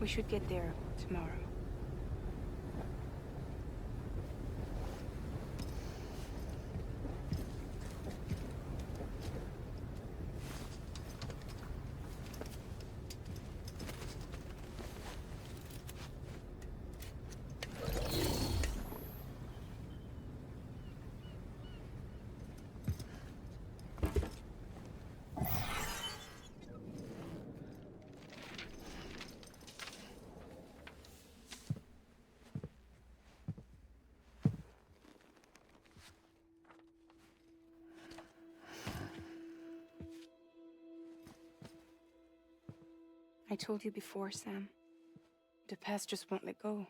We should get there tomorrow. I told you before, Sam. The past just won't let go.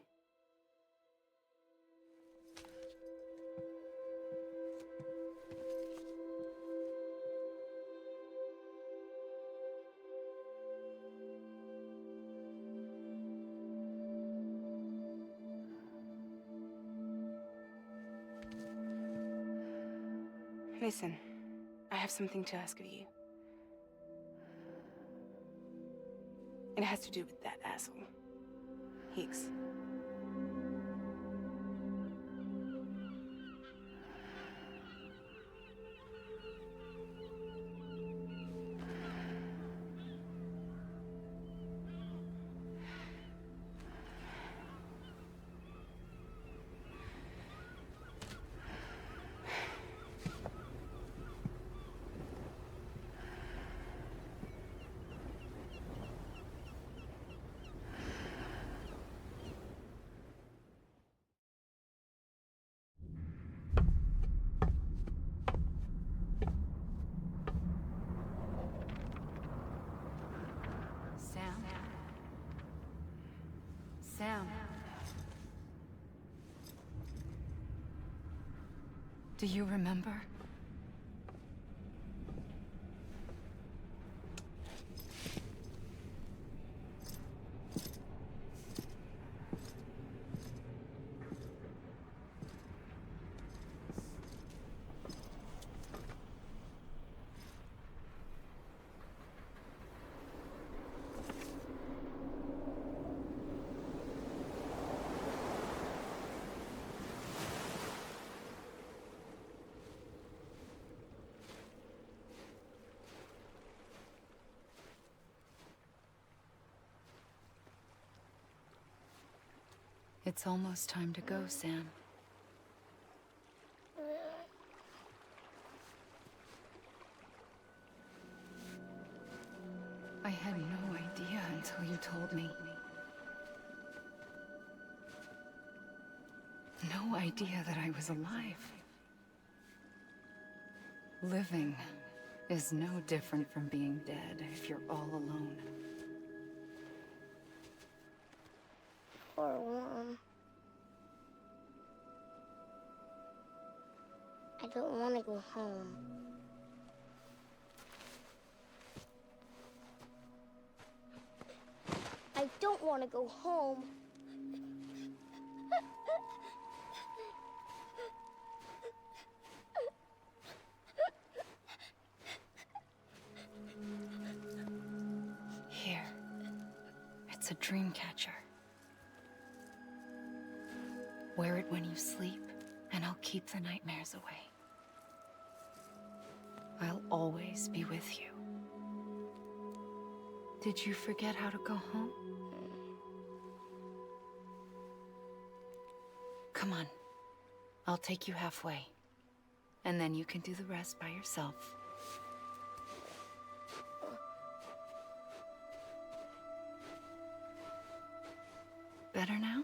Listen, I have something to ask of you. It has to do with that asshole, Higgs. Sam. Do you remember? It's almost time to go, Sam. I had no idea until you told me. No idea that I was alive. Living is no different from being dead if you're all alone. Poor Worm. I don't want to go home. I don't want to go home. Here. It's a dream catcher. Wear it when you sleep, and I'll keep the nightmares away. I'll always be with you. Did you forget how to go home? Come on. I'll take you halfway. And then you can do the rest by yourself. Better now?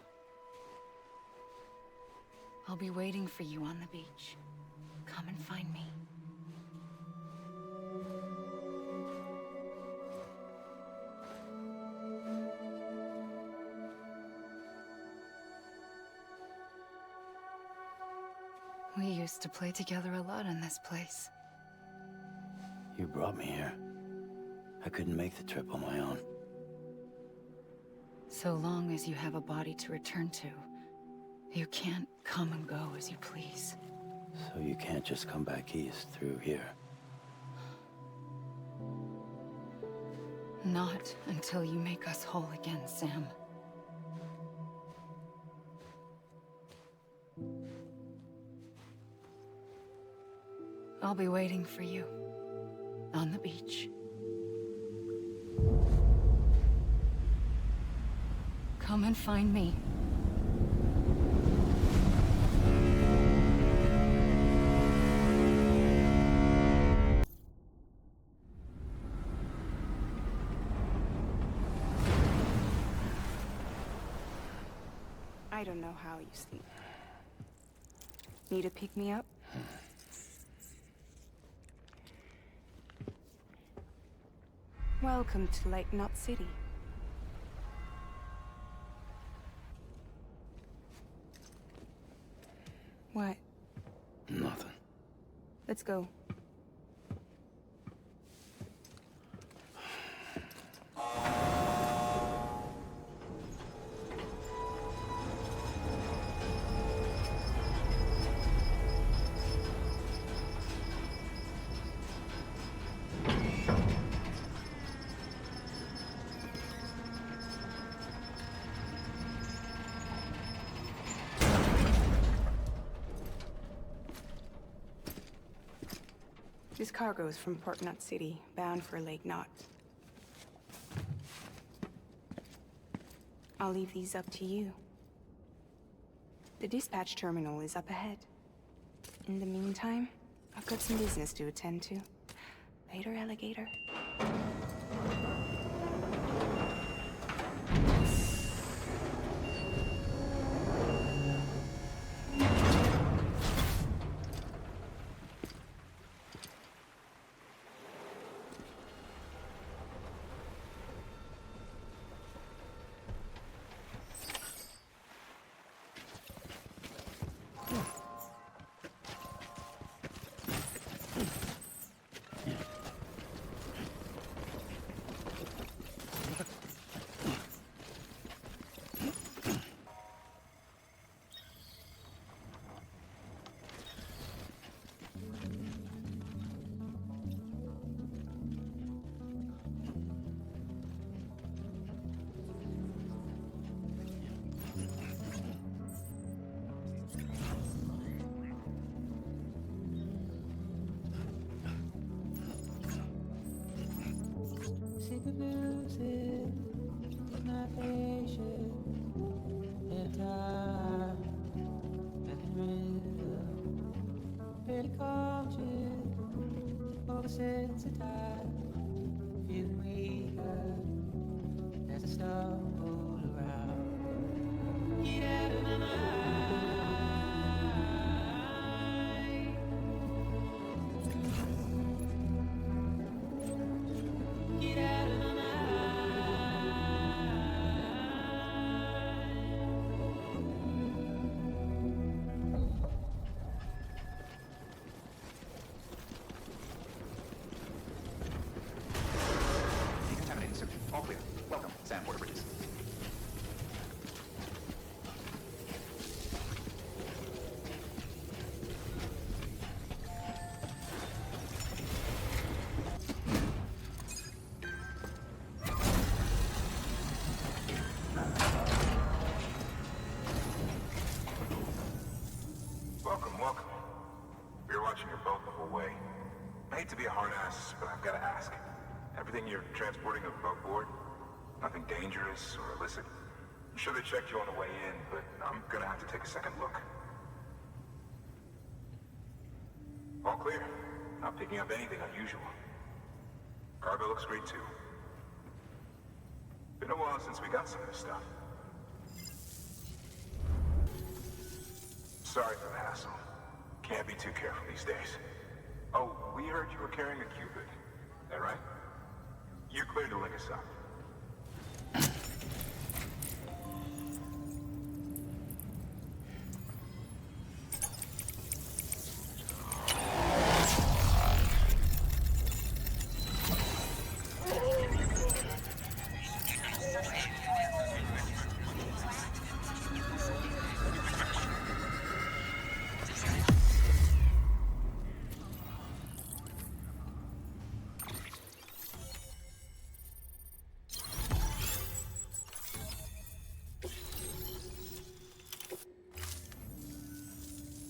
I'll be waiting for you on the beach. Come and find me. We used to play together a lot in this place. You brought me here. I couldn't make the trip on my own. So long as you have a body to return to, you can't come and go as you please. So you can't just come back east through here? Not until you make us whole again, Sam. I'll be waiting for you. On the beach. Come and find me. I don't know how you sleep. Need to pick me up? Welcome to Lake Knot City. What? Nothing. Let's go. This cargo is from Port Knot City, bound for Lake Knot. I'll leave these up to you. The dispatch terminal is up ahead. In the meantime, I've got some business to attend to. Later, alligator. Sick of losing my patience and time and rhythm. Barely conscious, oversensitized, feeling weaker as I stumble around. Get out of my mind. Get out of my mind. Decontaminating search. All clear. Welcome, Sam Porter Bridges. Welcome, welcome. We were watching your boat the whole way. I hate to be a hard ass, but I've got to ask. Everything you're transporting above board? Nothing dangerous or illicit? I'm sure they checked you on the way in, but I'm gonna have to take a second look. All clear. Not picking up anything unusual. Cargo looks great too. Been a while since we got some of this stuff. Sorry for the hassle. Can't be too careful these days. Oh, we heard you were carrying a Cupid. That right? You're clear to link us up.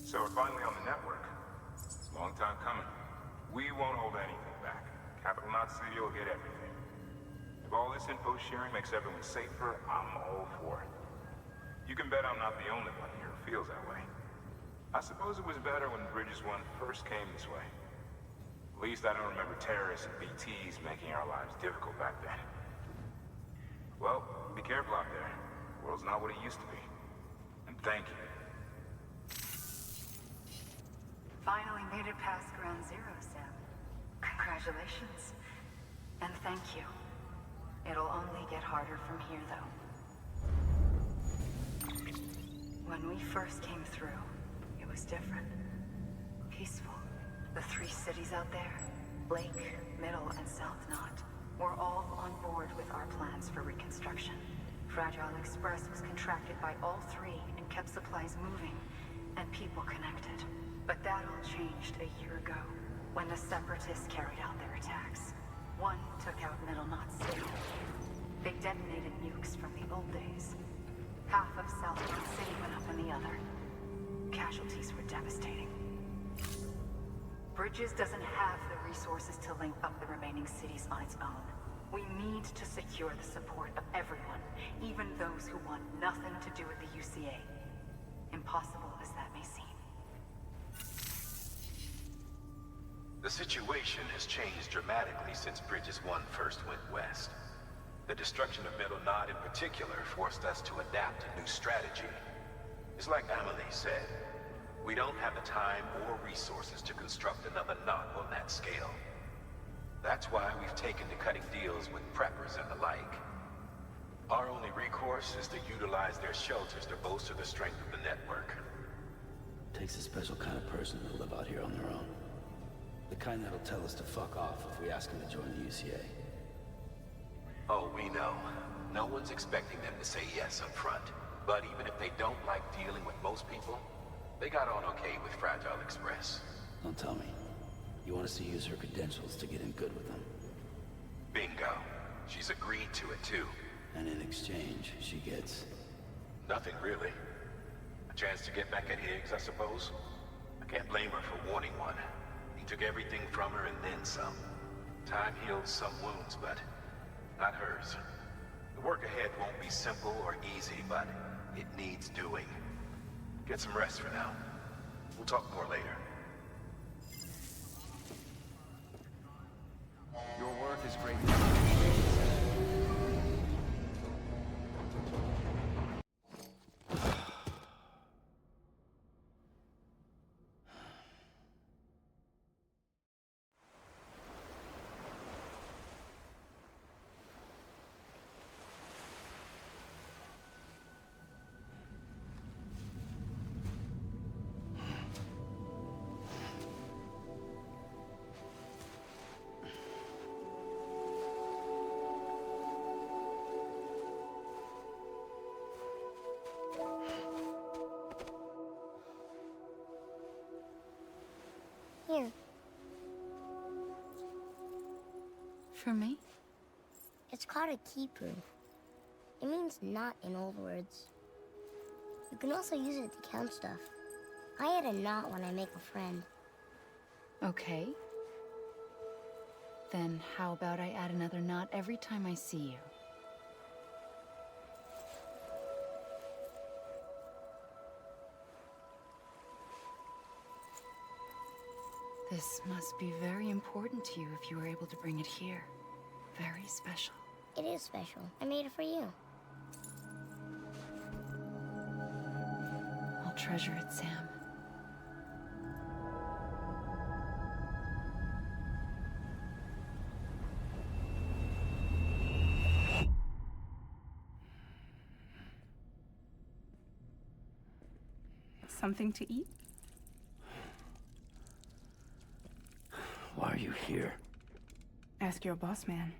So we're finally on the network. Long time coming. We won't hold anything back. Capital Knot City will get everything. If all this info sharing makes everyone safer, I'm all for it. You can bet I'm not the only one here who feels that way. I suppose it was better when Bridges 1 first came this way. At least I don't remember terrorists and BTs making our lives difficult back then. Well, be careful out there. The world's not what it used to be. And thank you. Finally made it past ground zero, Sam. Congratulations. And thank you. It'll only get harder from here, though. When we first came through, it was different. Peaceful. The 3 cities out there, Lake, Middle, and South Knot, were all on board with our plans for reconstruction. Fragile Express was contracted by all 3 and kept supplies moving and people connected. But that all changed a year ago, when the Separatists carried out their attacks. One took out Middle Knot City. They detonated nukes from the old days. Half of South Knot City went up in the other. Casualties were devastating. Bridges doesn't have the resources to link up the remaining cities on its own. We need to secure the support of everyone, even those who want nothing to do with the UCA. Impossible as that may seem. The situation has changed dramatically since Bridges 1 first went west. The destruction of Middle Knot in particular forced us to adapt a new strategy. It's like Amelie said, we don't have the time or resources to construct another knot on that scale. That's why we've taken to cutting deals with preppers and the like. Our only recourse is to utilize their shelters to bolster the strength of the network. Takes a special kind of person to live out here on their own. The kind that'll tell us to fuck off if we ask them to join the UCA. Oh, we know. No one's expecting them to say yes up front. But even if they don't like dealing with most people, they got on okay with Fragile Express. Don't tell me. You want us to use her credentials to get in good with them? Bingo. She's agreed to it too. And in exchange, she gets... Nothing really. A chance to get back at Higgs, I suppose? I can't blame her for wanting one. He took everything from her and then some. Time heals some wounds, but not hers. The work ahead won't be simple or easy, but it needs doing. Get some rest for now. We'll talk more later. Your work is great. Here. For me? It's called a keeper. It means knot in old words. You can also use it to count stuff. I add a knot when I make a friend. Okay. Then how about I add another knot every time I see you? This must be very important to you if you were able to bring it here. Very special. It is special. I made it for you. I'll treasure it, Sam. Something to eat? Why are you here? Ask your boss man.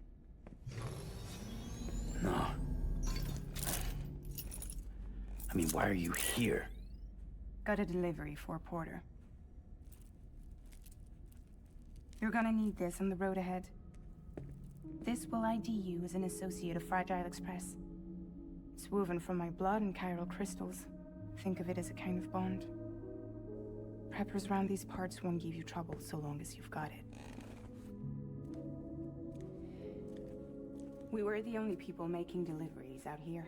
No. I mean, why are you here? Got a delivery for Porter. You're gonna need this on the road ahead. This will ID you as an associate of Fragile Express. It's woven from my blood and chiral crystals. Think of it as a kind of bond. Preppers around these parts won't give you trouble so long as you've got it. We were the only people making deliveries out here.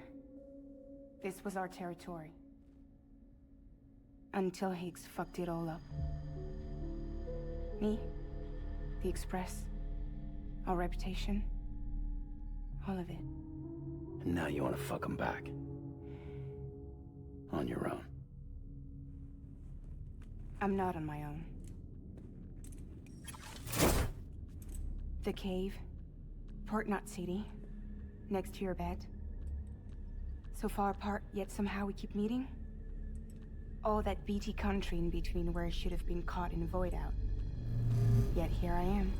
This was our territory. Until Higgs fucked it all up. Me, the Express, our reputation, all of it. And now you want to fuck them back. On your own. I'm not on my own. The cave, Port Knot City, next to your bed. So far apart, yet somehow we keep meeting. All that BT country in between where I should have been caught in void out. Yet here I am.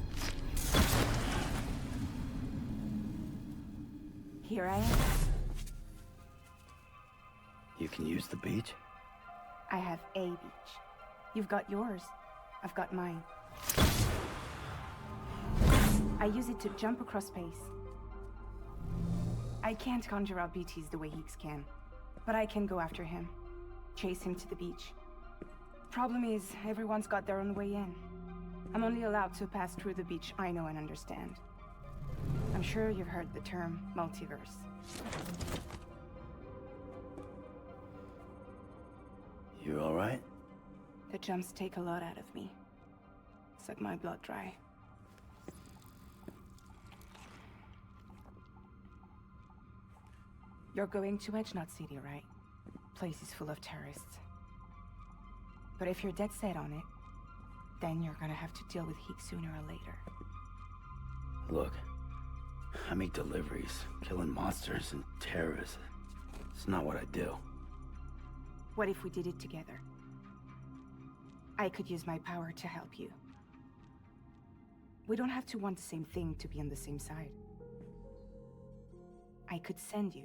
Here I am. You can use the beach? I have a beach. You've got yours. I've got mine. I use it to jump across space. I can't conjure up BTs the way Higgs can, but I can go after him. Chase him to the beach. Problem is, everyone's got their own way in. I'm only allowed to pass through the beach I know and understand. I'm sure you've heard the term multiverse. You alright? The jumps take a lot out of me. Suck my blood dry. You're going to Edge Knot City, right? Place is full of terrorists. But if you're dead set on it, then you're gonna have to deal with Higgs sooner or later. Look, I make deliveries, killing monsters and terrorists. It's not what I do. What if we did it together? I could use my power to help you. We don't have to want the same thing to be on the same side. I could send you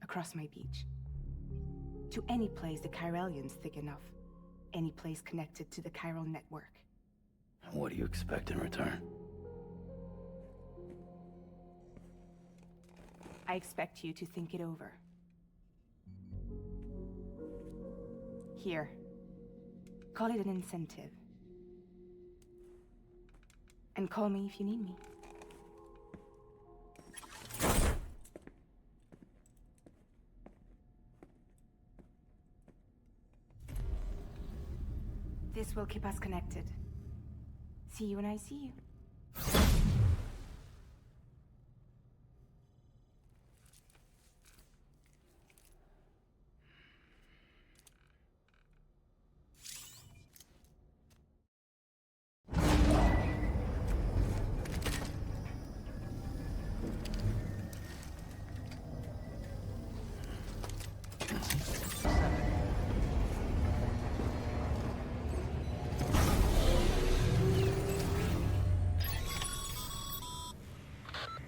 across my beach. To any place the Chiralian's thick enough. Any place connected to the chiral network. And what do you expect in return? I expect you to think it over. Here. Call it an incentive. And call me if you need me. This will keep us connected. See you when I see you.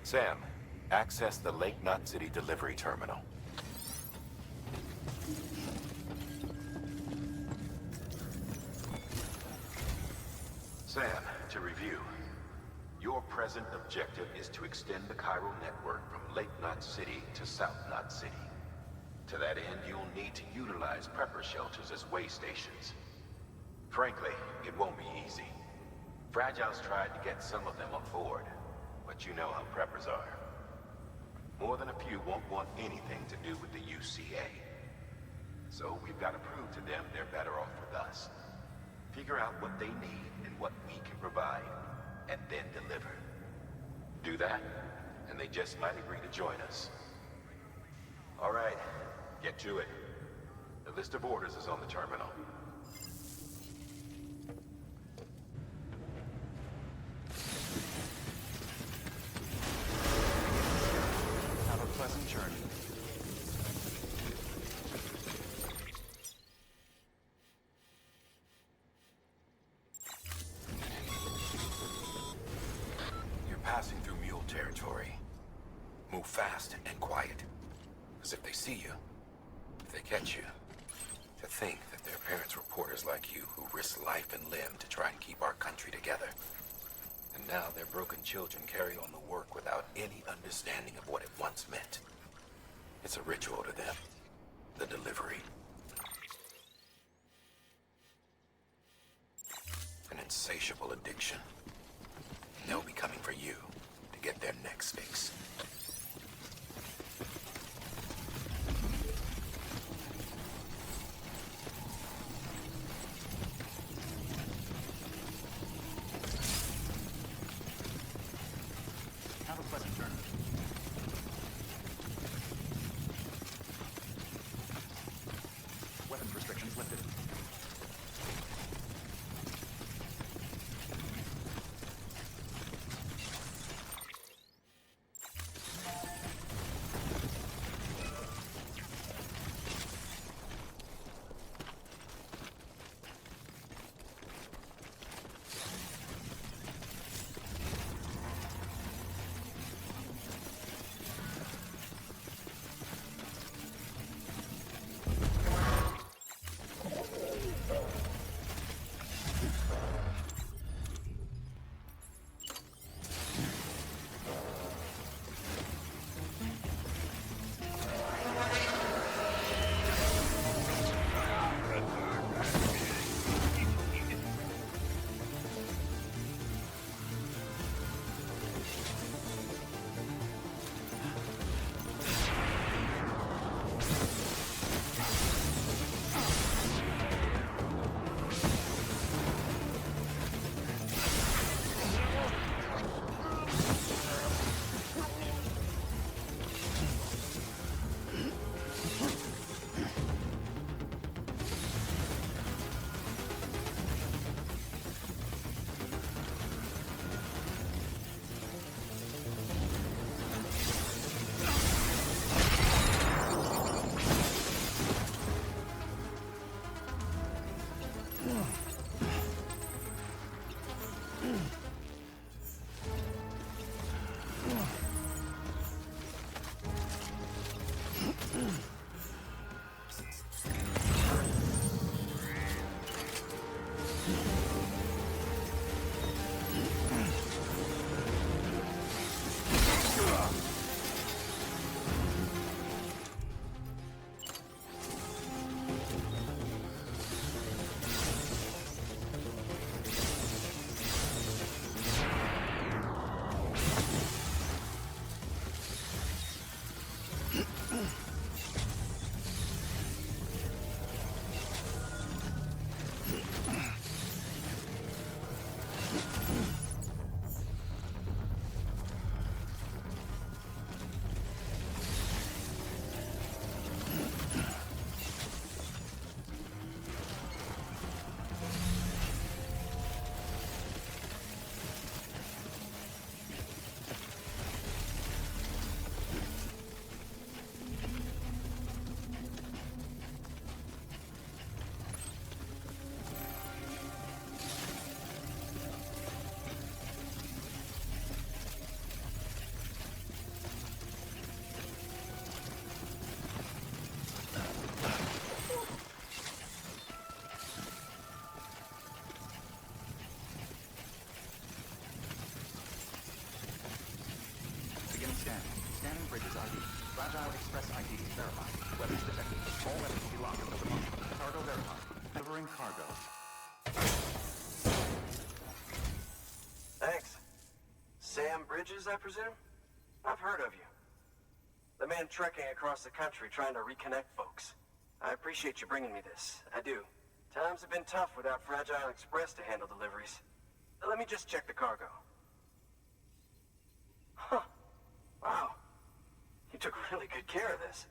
Sam, access the Lake Knot City delivery terminal. Sam, to review, your present objective is to extend the chiral network from Lake Knot City to South Knot City. To that end, you'll need to utilize prepper shelters as way stations. Frankly, it won't be easy. Fragile's tried to get some of them on board, but you know how preppers are. More than a few won't want anything to do with the UCA. So we've got to prove to them they're better off with us. Figure out what they need and what we can provide, and then deliver. Do that, and they just might agree to join us. All right, get to it. The list of orders is on the terminal. Have a pleasant journey. You're passing through mule territory. Move fast and quiet. As if they see you, if they catch you. To think that their parents were porters like you who risked life and limb to try and keep our country together. And now their broken children carry on the work without any understanding of what it once meant. It's a ritual to them. The delivery. An insatiable addiction. And they'll be coming for you to get their next fix. restrictions lifted. Scanning bridges ID. Fragile Express ID verified. Weapons detected. All weapons will be locked until the moment. Cargo verified. Delivering cargo. Thanks. Sam Bridges, I presume? I've heard of you. The man trekking across the country trying to reconnect folks. I appreciate you bringing me this. I do. Times have been tough without Fragile Express to handle deliveries. Let me just check the cargo. Huh. Wow. You took really good care of this.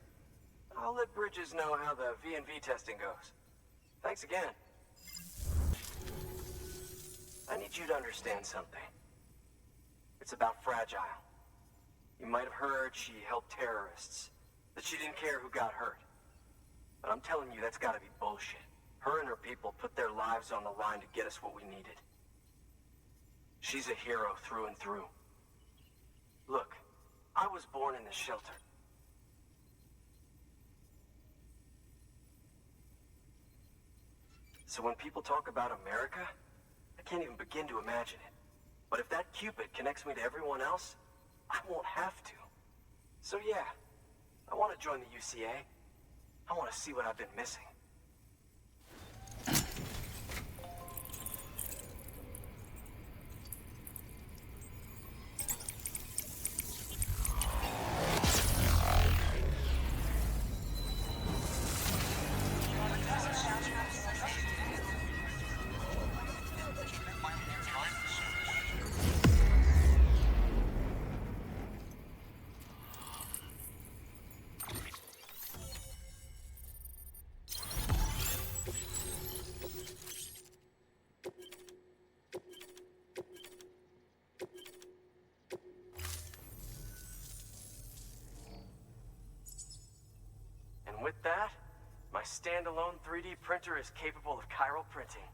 I'll let Bridges know how the V&V testing goes. Thanks again. I need you to understand something. It's about Fragile. You might have heard she helped terrorists, that she didn't care who got hurt. But I'm telling you, that's gotta be bullshit. Her and her people put their lives on the line to get us what we needed. She's a hero through and through. Look, I was born in this shelter. So when people talk about America, I can't even begin to imagine it. But if that Cupid connects me to everyone else, I won't have to. So yeah, I want to join the UCA. I want to see what I've been missing. standalone 3D printer is capable of chiral printing.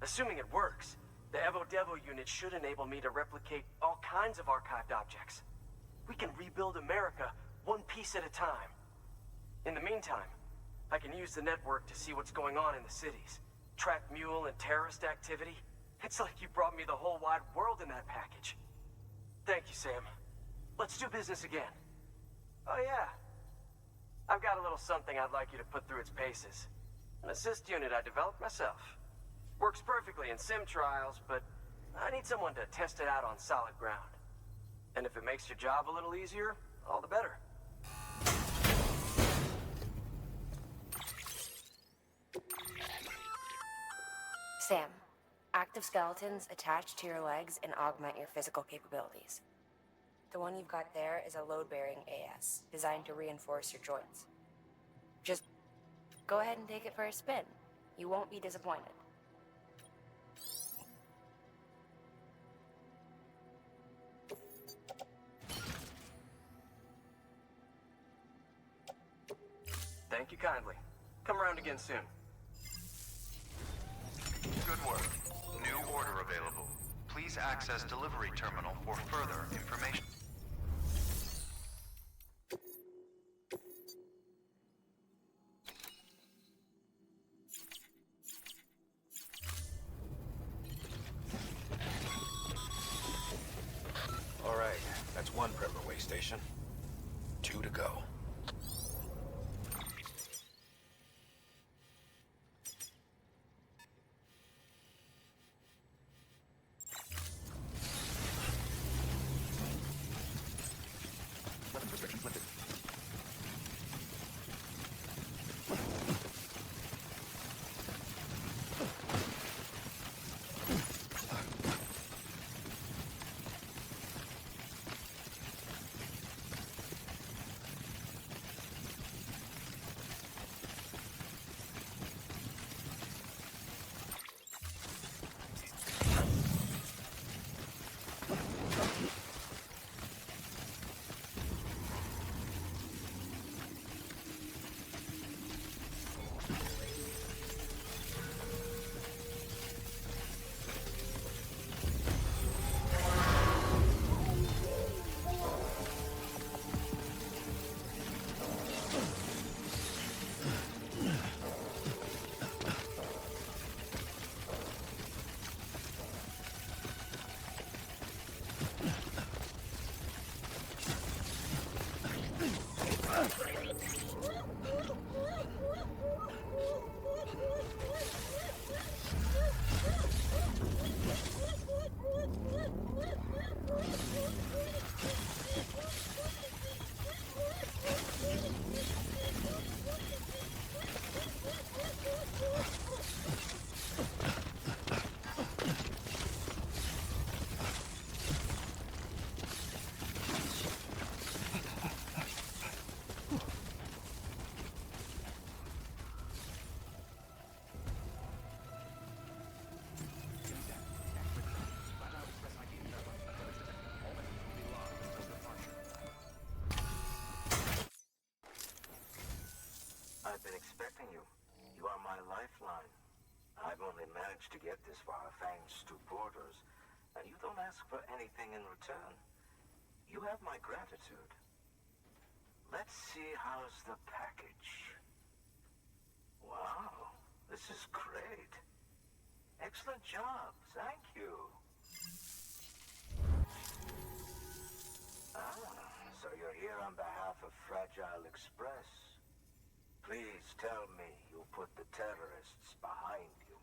Assuming it works, the Evo Devo unit should enable me to replicate all kinds of archived objects. We can rebuild America one piece at a time. In the meantime, I can use the network to see what's going on in the cities, track mule and terrorist activity. It's like you brought me the whole wide world in that package. Thank you, Sam. Let's do business again. Oh yeah. I've got a little something I'd like you to put through its paces. An assist unit I developed myself. Works perfectly in sim trials, but I need someone to test it out on solid ground. And if it makes your job a little easier, all the better. Sam, active skeletons attach to your legs and augment your physical capabilities. The one you've got there is a load-bearing AS, designed to reinforce your joints. Just go ahead and take it for a spin. You won't be disappointed. Thank you kindly. Come around again soon. Good work. New order available. Please access delivery terminal for further information. All right, that's one prepper way station. 2 to go. I've been expecting you. You are my lifeline. I've only managed to get this far thanks to porters, and you don't ask for anything in return. You have my gratitude. Let's see, how's the package? Wow, this is great. Excellent job, thank you. So you're here on behalf of Fragile Express. Please tell me you put the terrorists behind you.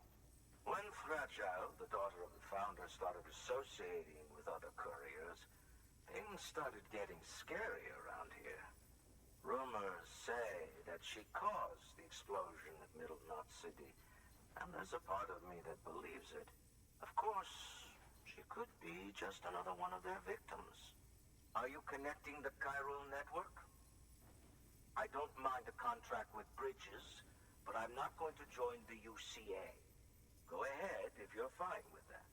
When Fragile, the daughter of the founder, started associating with other couriers, things started getting scary around here. Rumors say that she caused the explosion at Middle Knot City, and there's a part of me that believes it. Of course, she could be just another one of their victims. Are you connecting the chiral network? I don't mind a contract with Bridges, but I'm not going to join the UCA. Go ahead if you're fine with that.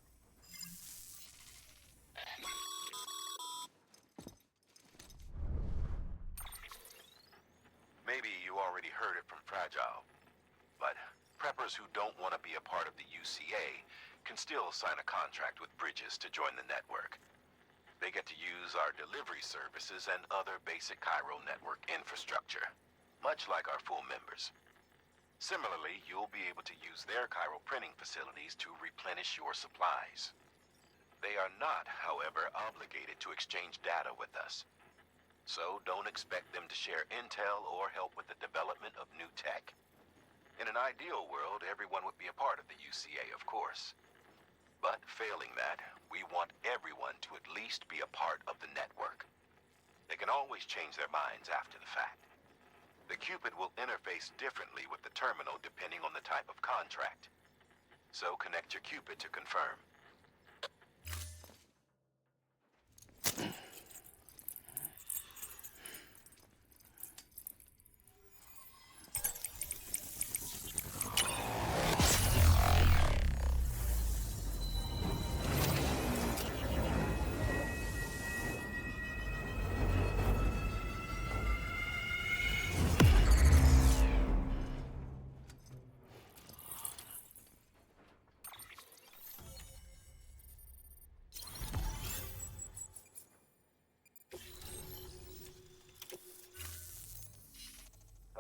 Maybe you you already heard it from Fragile. But preppers who don't want to be a part of the UCA can still sign a contract with Bridges to join the network. They get to use our delivery services and other basic Cairo network infrastructure, much like our full members. Similarly, you'll be able to use their Cairo printing facilities to replenish your supplies. They are not, however, obligated to exchange data with us. So don't expect them to share intel or help with the development of new tech. In an ideal world, everyone would be a part of the UCA, of course. But failing that, we want everyone to at least be a part of the network. They can always change their minds after the fact. The Cupid will interface differently with the terminal depending on the type of contract. So connect your Cupid to confirm.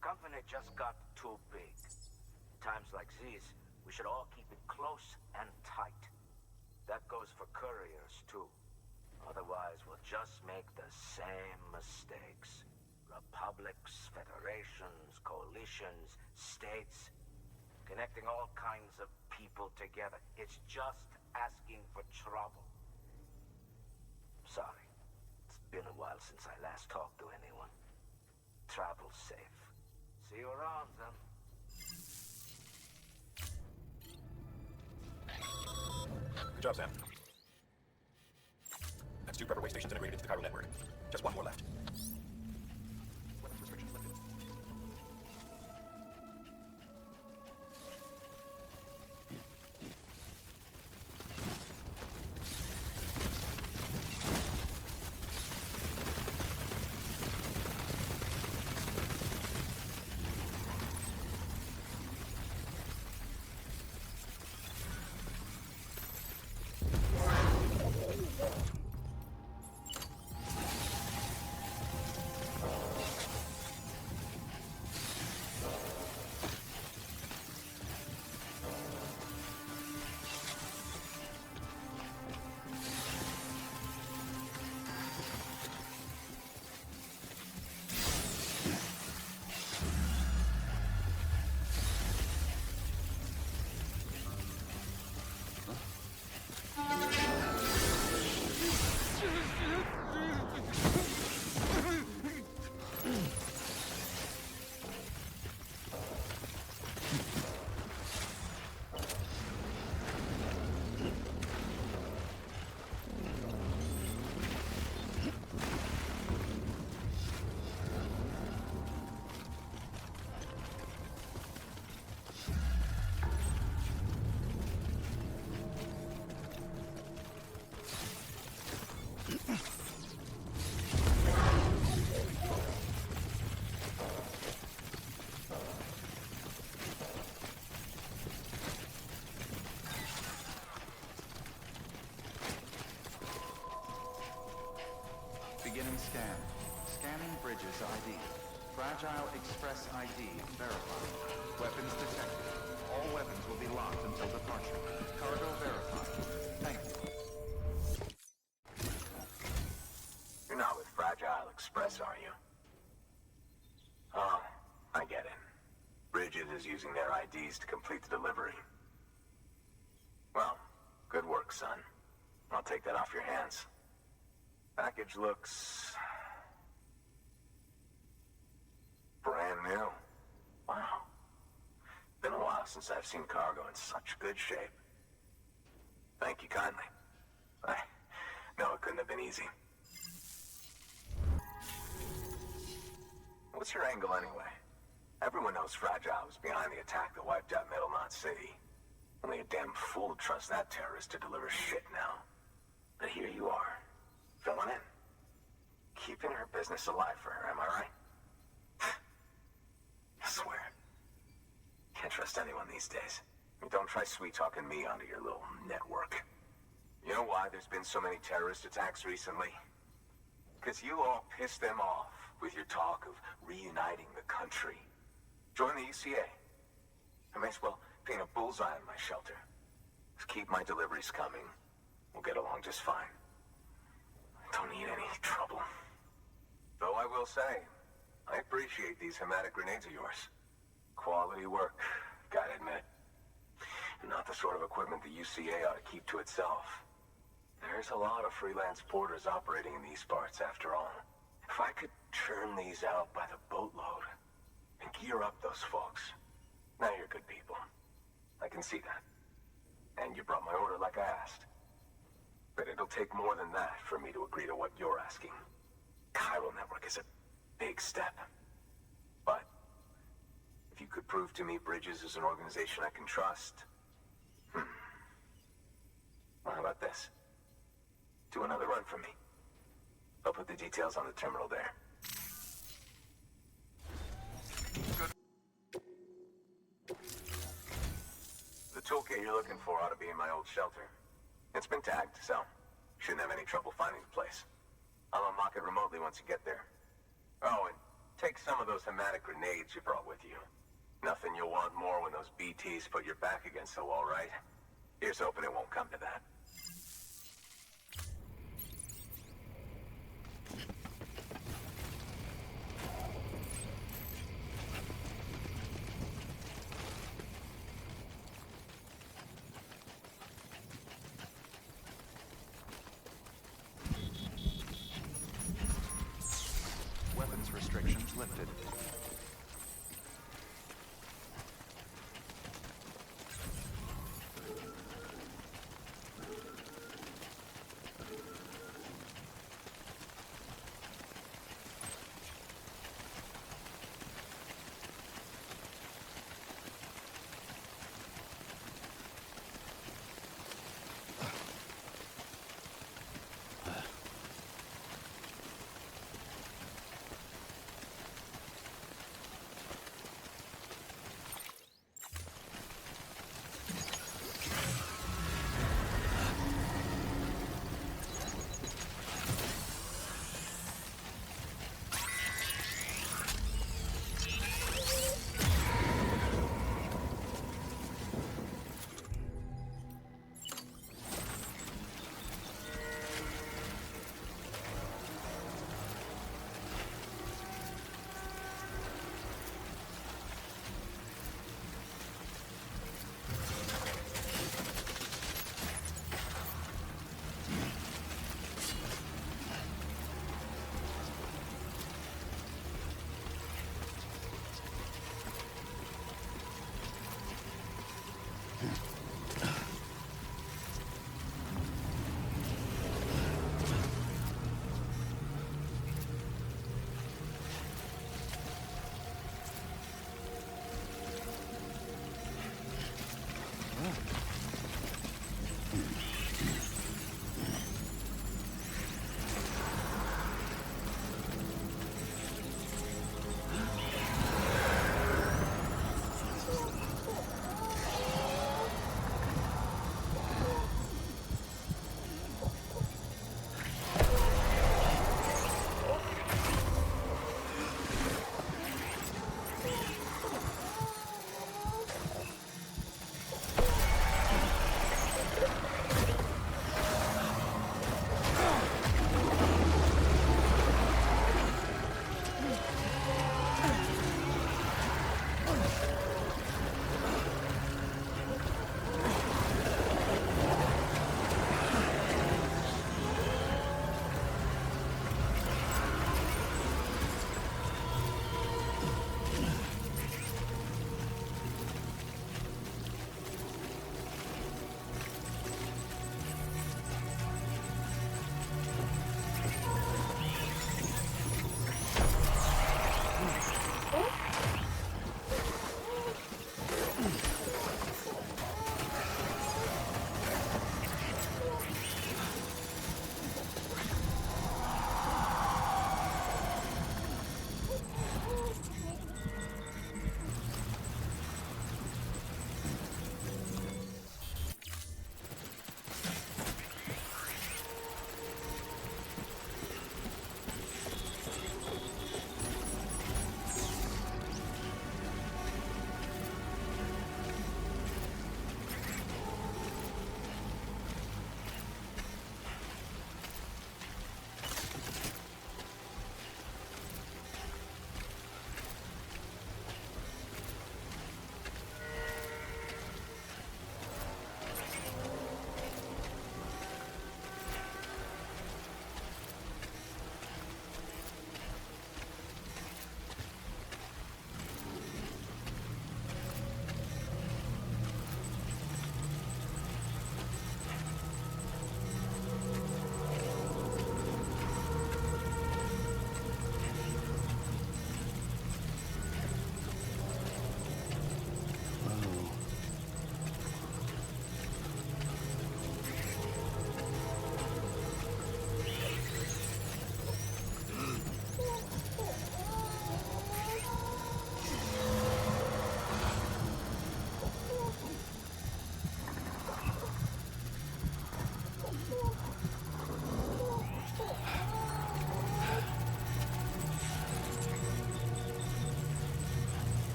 Company just got too big. Times like these, we should all keep it close and tight. That goes for couriers, too. Otherwise, we'll just make the same mistakes. Republics, federations, coalitions, states, connecting all kinds of people together. It's just asking for trouble. Sorry. It's been a while since I last talked to anyone. Travel safe. See you around, then. Good job, Sam. That's 2 prepper way stations integrated into the Cairo network. Just 1 more left. Weapons restrictions lifted. Beginning scan. Scanning Bridges ID. Fragile Express ID verified. Weapons detected. All weapons will be locked until departure. Cargo verified. Thank you. You're not with Fragile Express, are you? Oh, I get it. Bridges is using their IDs to complete the delivery. Well, good work, son. I'll take that off your hands. Package looks... brand new. Wow. Been a while since I've seen cargo in such good shape. Thank you kindly. I know it couldn't have been easy. What's your angle anyway? Everyone knows Fragile was behind the attack that wiped out Middle Knot City. Only a damn fool would trust that terrorist to deliver shit now. But here you are, filling in. Keeping her business alive for her, am I right? Can't trust anyone these days. Don't try sweet-talking me onto your little network. You know why there's been so many terrorist attacks recently? Because you all pissed them off with your talk of reuniting the country. Join the UCA. I may as well paint a bullseye on my shelter. Just keep my deliveries coming. We'll get along just fine. Don't need any trouble. Though I will say, I appreciate these hematic grenades of yours. Quality work, gotta admit. Not the sort of equipment the UCA ought to keep to itself. There's a lot of freelance porters operating in these parts, after all. If I could churn these out by the boatload and gear up those folks. Now you're good people. I can see that. And you brought my order like I asked. But it'll take more than that for me to agree to what you're asking. Chiral Network is a big step. But if you could prove to me Bridges is an organization I can trust... Well, how about this? Do another run for me. I'll put the details on the terminal there. Good. The toolkit you're looking for ought to be in my old shelter. It's been tagged, so shouldn't have any trouble finding the place. I'll unlock it remotely once you get there. Oh, and take some of those hematic grenades you brought with you. Nothing you'll want more when those BTs put your back against the wall, right? Here's hoping it won't come to that. Weapons restrictions lifted.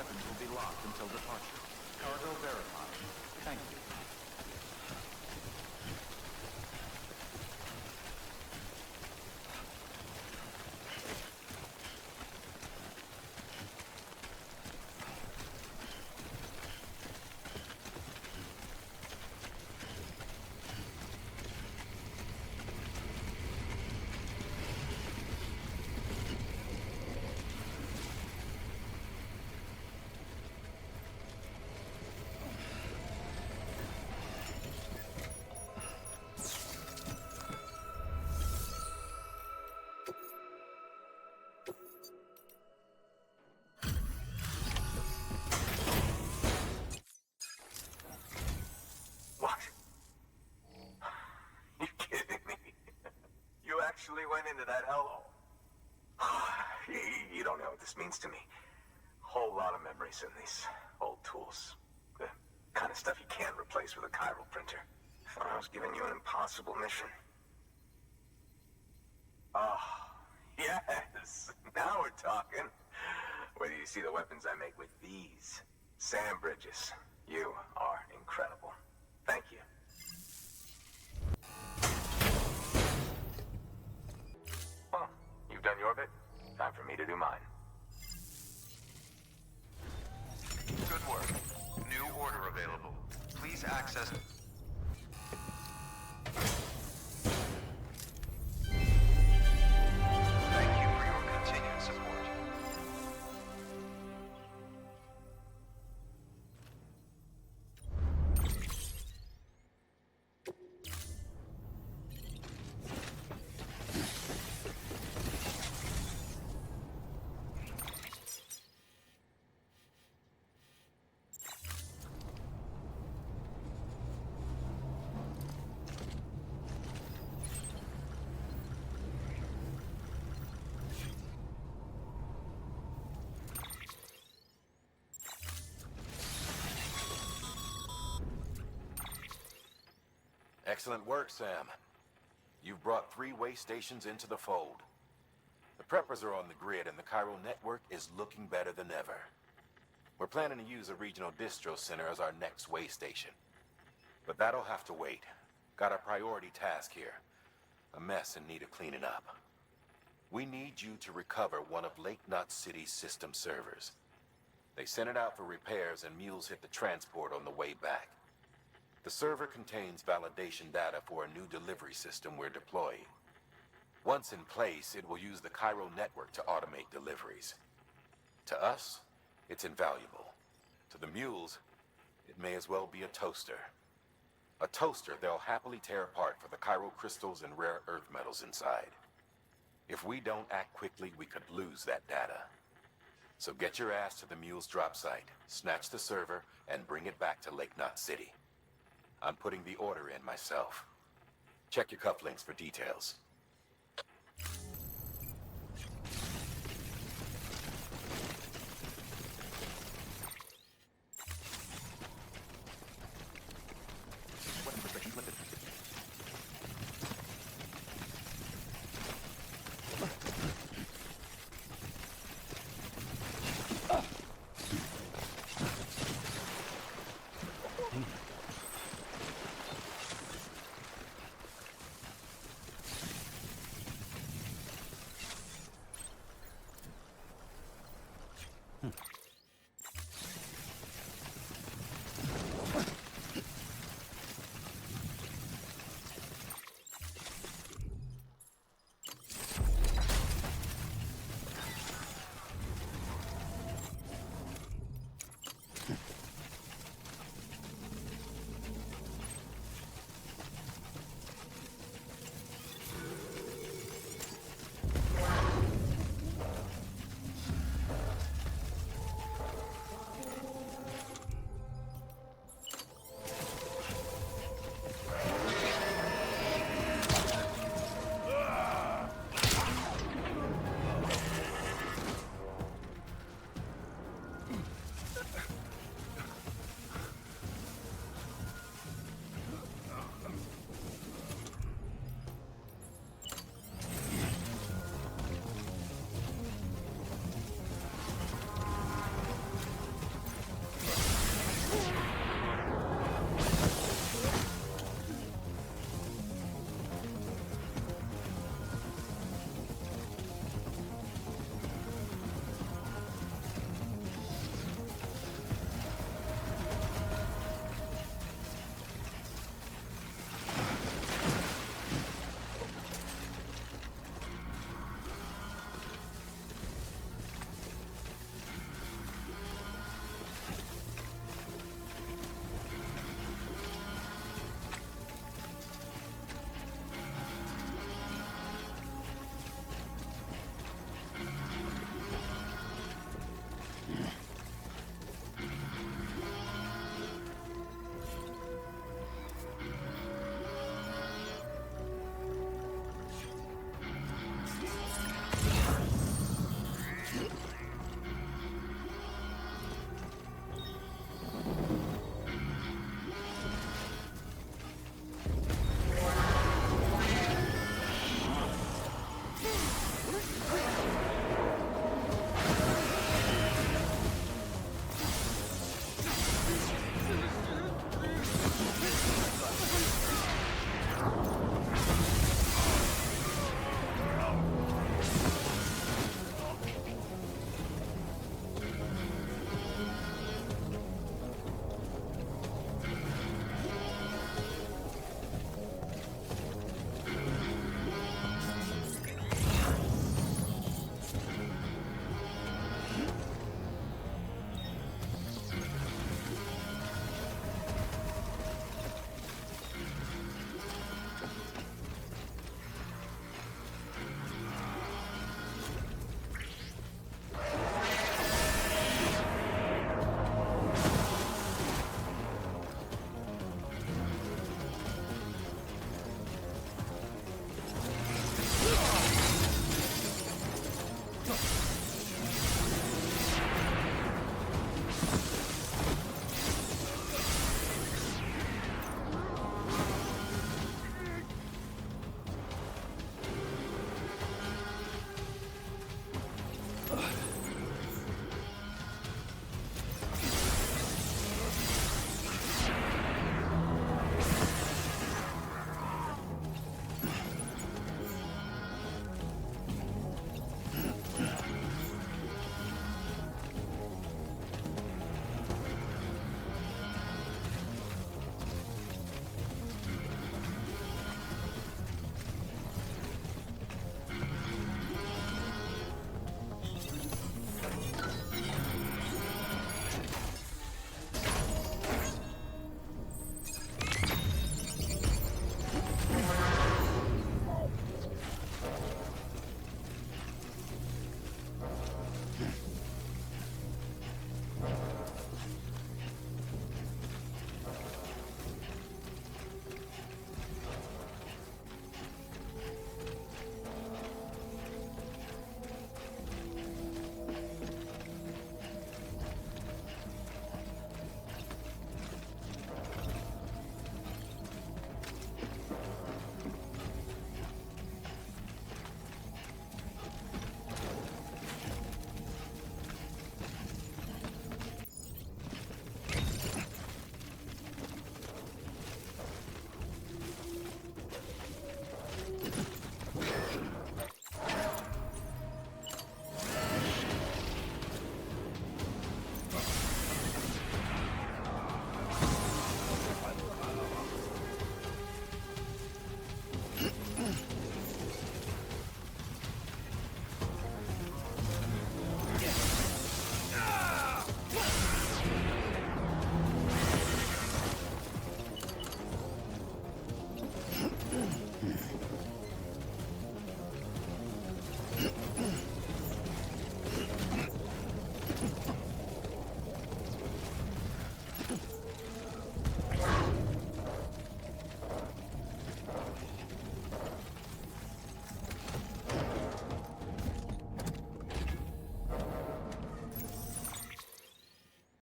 weapons will be locked until departure. Cargo verified. Thank you. What? You kidding me? You actually went into that hellhole? You don't know what this means to me. Whole lot of memories in these old tools. The kind of stuff you can't replace with a chiral printer. Thought I was giving you an impossible mission. Oh, yes. Now we're talking. Whether you see the weapons I make with these. Sam Bridges, you are incredible. Thank you. Well, you've done your bit. Time for me to do mine. Good work. New order available. Please access... Thank you for your continued support. Excellent work, Sam. You've brought 3 way stations into the fold. The preppers are on the grid and the chiral network is looking better than ever. We're planning to use a regional distro center as our next way station. But that'll have to wait. Got a priority task here. A mess in need of cleaning up. We need you to recover one of Lake Knot City's system servers. They sent it out for repairs and mules hit the transport on the way back. The server contains validation data for a new delivery system we're deploying. Once in place, it will use the chiral network to automate deliveries. To us, it's invaluable. To the mules, it may as well be a toaster. A toaster they'll happily tear apart for the chiral crystals and rare earth metals inside. If we don't act quickly, we could lose that data. So get your ass to the mule's drop site, snatch the server, and bring it back to Lake Knot City. I'm putting the order in myself. Check your cufflinks for details.